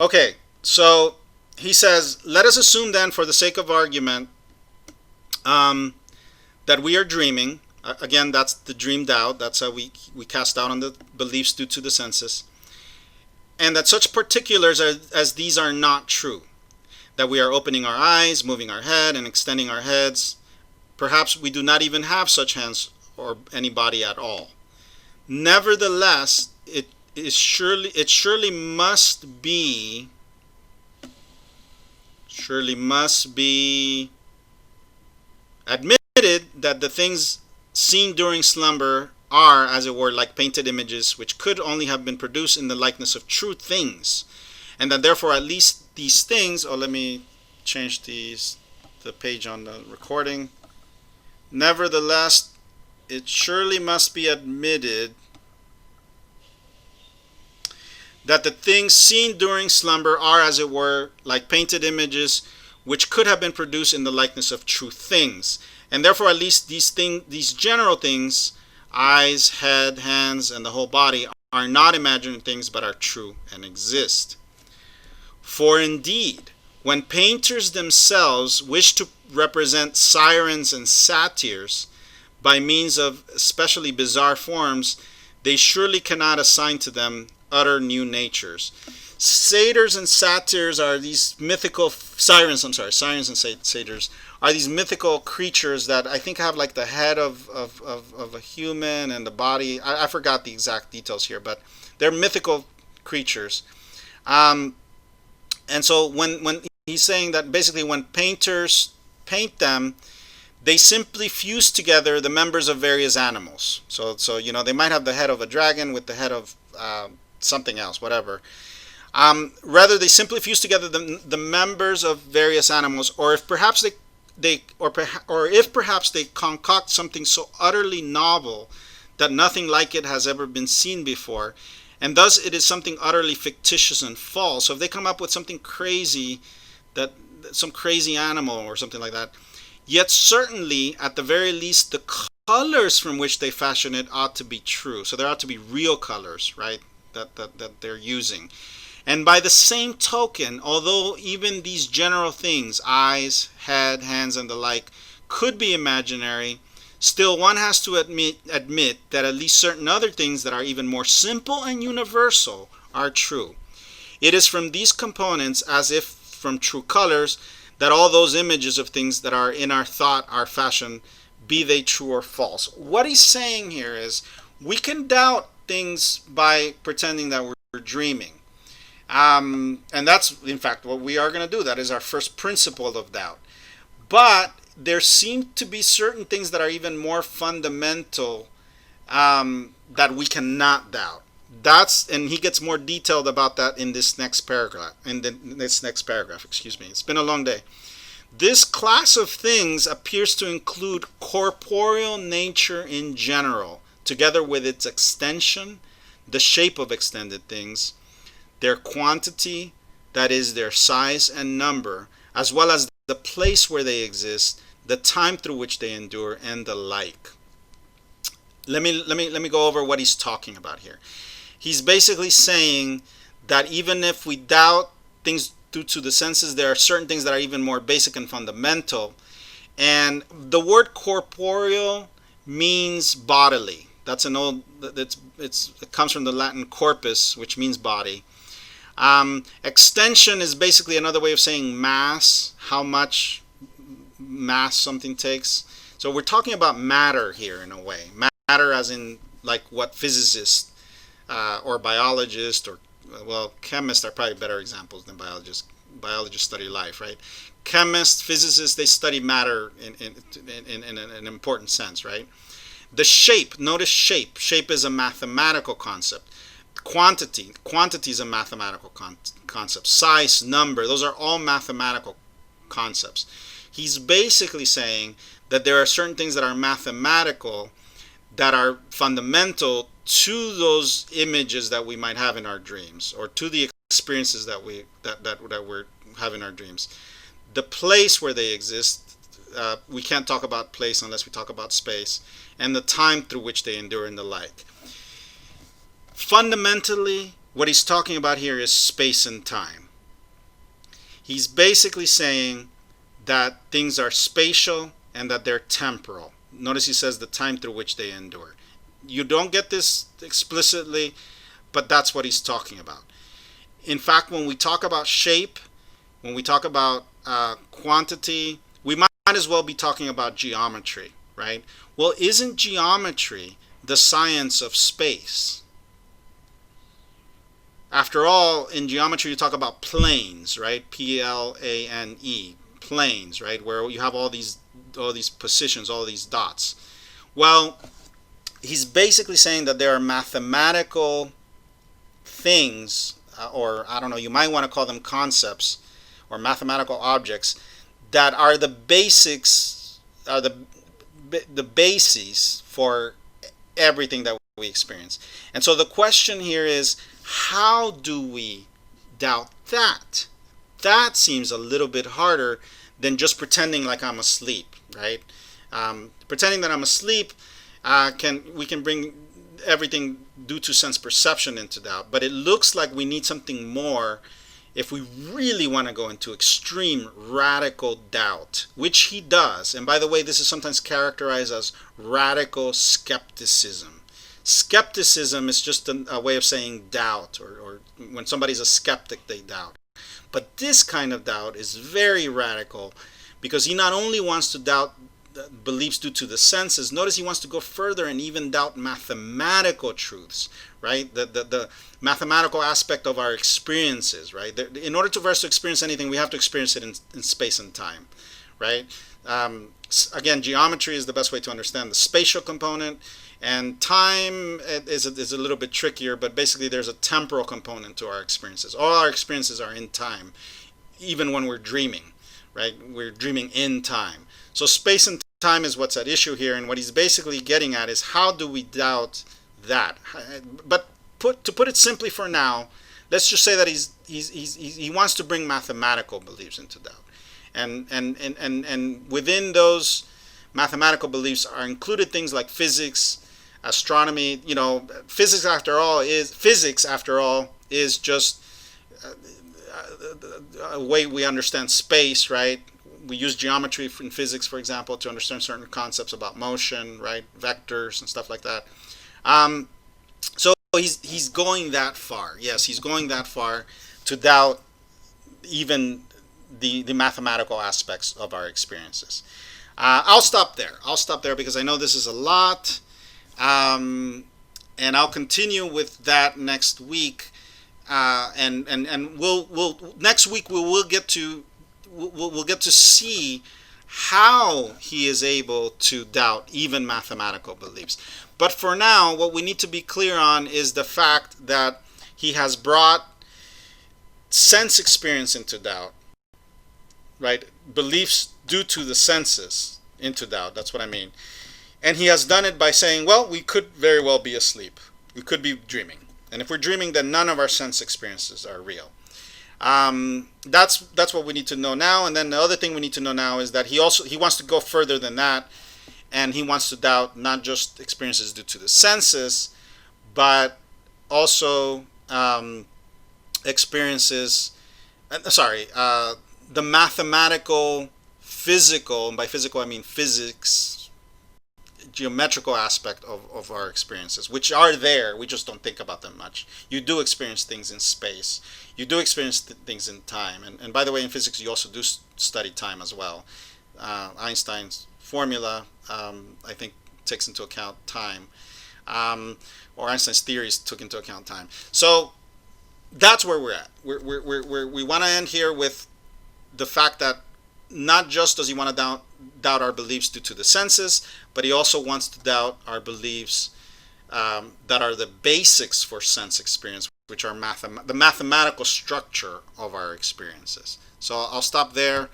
Okay, so he says, let us assume then, for the sake of argument, um, that we are dreaming. Again, that's the dream doubt. That's how we cast doubt on the beliefs due to the senses. And that such particulars as these are not true. That we are opening our eyes, moving our head, and extending our heads. Perhaps we do not even have such hands or any body at all. Nevertheless, it surely must be admitted that the things seen during slumber are, as it were, like painted images, which could only have been produced in the likeness of true things, and that therefore at least these things. Oh, let me change the page on the recording. Nevertheless, it surely must be admitted that the things seen during slumber are, as it were, like painted images, which could have been produced in the likeness of true things. And therefore, at least these general things, eyes, head, hands, and the whole body, are not imaginary things, but are true and exist. For indeed, when painters themselves wish to represent sirens and satyrs by means of especially bizarre forms, they surely cannot assign to them utter new natures. Satyrs and satyrs are these mythical sirens. Sirens and satyrs are these mythical creatures that I think have like the head of a human and the body. I forgot the exact details here, but they're mythical creatures. And so when he's saying that basically when painters paint them, they simply fuse together the members of various animals. So they might have the head of a dragon with the head of something else, whatever. Rather, they simply fuse together the members of various animals, or if perhaps they concoct something so utterly novel that nothing like it has ever been seen before, and thus it is something utterly fictitious and false. So if they come up with something crazy, some crazy animal or something like that, yet certainly at the very least the colors from which they fashion it ought to be true. So there ought to be real colors, right? That they're using. And by the same token, although even these general things, eyes, head, hands, and the like, could be imaginary, still one has to admit that at least certain other things that are even more simple and universal are true. It is from these components, as if from true colors, that all those images of things that are in our thought are fashioned, be they true or false. What he's saying here is we can doubt things by pretending that we're dreaming. And that's, in fact, what we are going to do. That is our first principle of doubt. But there seem to be certain things that are even more fundamental that we cannot doubt. And he gets more detailed about that in this next paragraph. It's been a long day. This class of things appears to include corporeal nature in general, together with its extension, the shape of extended things, their quantity, that is, their size and number, as well as the place where they exist, the time through which they endure, and the like. Let me go over what he's talking about here. He's basically saying that even if we doubt things due to the senses, there are certain things that are even more basic and fundamental. And the word corporeal means bodily. That's an old. It comes from the Latin corpus, which means body. Extension is basically another way of saying mass, how much mass something takes. So we're talking about matter here in a way. Matter as in like what physicists or biologists or, well, chemists are probably better examples than biologists. Biologists study life, right? Chemists, physicists, they study matter in an important sense, right? The shape, notice shape. Shape is a mathematical concept. Quantity is a mathematical concept. Size, number, those are all mathematical concepts. He's basically saying that there are certain things that are mathematical that are fundamental to those images that we might have in our dreams, or to the experiences that we have in our dreams. The place where they exist, we can't talk about place unless we talk about space, and the time through which they endure, and the like. Fundamentally, what he's talking about here is space and time. He's basically saying that things are spatial and that they're temporal. Notice he says the time through which they endure. You don't get this explicitly, but that's what he's talking about. In fact, when we talk about shape, when we talk about quantity, we might as well be talking about geometry, right? Well, isn't geometry the science of space? After all, in geometry, you talk about planes, right? Plane, planes, right? Where you have all these positions, all these dots. Well, he's basically saying that there are mathematical things, or I don't know, you might want to call them concepts or mathematical objects that are the basics, are the bases for everything that we experience. And so the question here is, how do we doubt that? That seems a little bit harder than just pretending like I'm asleep, right? Pretending that I'm asleep, we can bring everything due to sense perception into doubt, but it looks like we need something more if we really want to go into extreme radical doubt, which he does. And by the way, this is sometimes characterized as radical skepticism. Skepticism is just a way of saying doubt, or when somebody's a skeptic, they doubt. But this kind of doubt is very radical, because he not only wants to doubt beliefs due to the senses, notice he wants to go further and even doubt mathematical truths, right? The mathematical aspect of our experiences, right? In order for us to experience anything, we have to experience it in space and time, right? Again, geometry is the best way to understand the spatial component, and time is a little bit trickier, but basically there's a temporal component to our experiences. All our experiences are in time, even when we're dreaming, right? We're dreaming in time. So space and time is what's at issue here, and what he's basically getting at is, how do we doubt that? But to put it simply for now, let's just say that he wants to bring mathematical beliefs into doubt, and within those mathematical beliefs are included things like physics, astronomy. You know, physics after all is just a way we understand space, right? We use geometry in physics, for example, to understand certain concepts about motion, right? Vectors and stuff like that. So he's going that far. Yes, he's going that far to doubt even the mathematical aspects of our experiences. I'll stop there because I know this is a lot, and I'll continue with that next week. And we'll next week we'll get to see how he is able to doubt even mathematical beliefs. But for now, what we need to be clear on is the fact that he has brought sense experience into doubt, right? Beliefs due to the senses into doubt. That's what I mean. And he has done it by saying, well, we could very well be asleep. We could be dreaming. And if we're dreaming, then none of our sense experiences are real. That's what we need to know now. And then the other thing we need to know now is that he wants to go further than that, and he wants to doubt not just experiences due to the senses, but also experiences. The mathematical, physical, and by physical I mean physics, geometrical aspect of our experiences, which are there. We just don't think about them much. You do experience things in space. You do experience things in time. And by the way, in physics, you also do study time as well. Einstein's formula, I think, takes into account time. Or Einstein's theories took into account time. So that's where we're at. We want to end here with the fact that not just does he want to doubt our beliefs due to the senses, but he also wants to doubt our beliefs that are the basics for sense experience, which are the mathematical structure of our experiences. So I'll stop there.